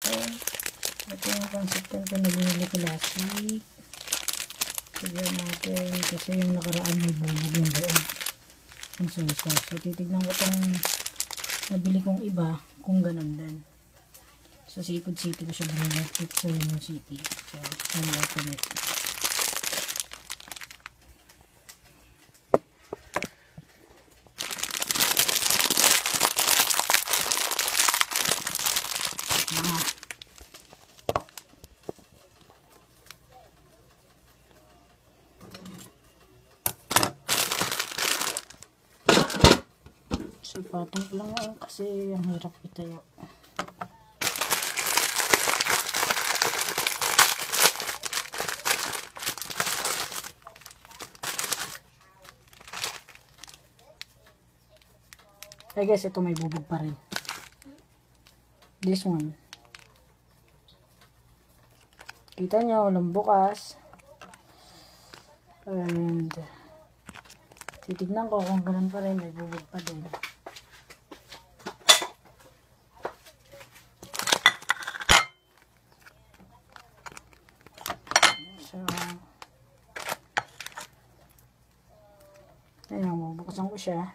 Ito yung pancit canton na binili ko last week. Tignan natin kasi yung nakaraan may bubog yung doon. Ang sauce. So titignan ko itong nabili kong iba kung ganun din. Sa Seafood City ko siya binili. Sa Lemon City. So, I'm open it. So, patong ko lang yan kasi ang hirap itayo. I guess ito may bubog pa rin. This one. Kita nyo, walang bukas. And titignan ko kung ganun pa rin, may bubog pa din. So, ayan, mabukasan ko siya.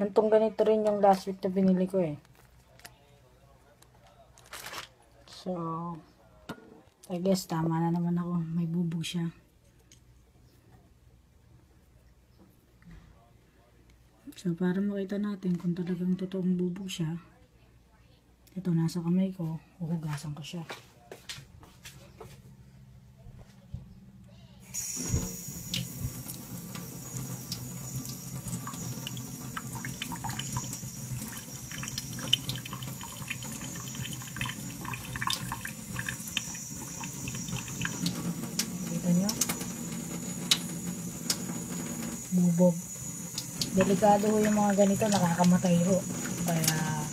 Gantong ganito rin yung last week na binili ko eh. So, I guess tama na naman ako. May bubog siya. So, para makita natin kung talagang totoong bubog siya, ito nasa kamay ko, huhugasan ko siya. Bubog. Delikado ho yung mga ganito, nakakamatay ho. Kaya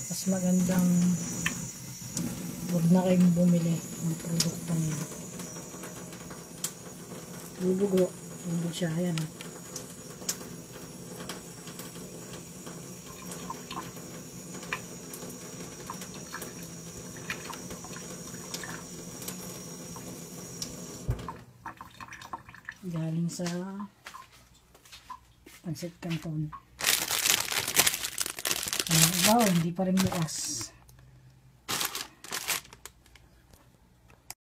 mas magandang huwag na kayong bumili ng produkto nila. Bubog ho. Bubog siya. Ayan. Galing sa pancit canton. Wow, hindi pa rin bukas.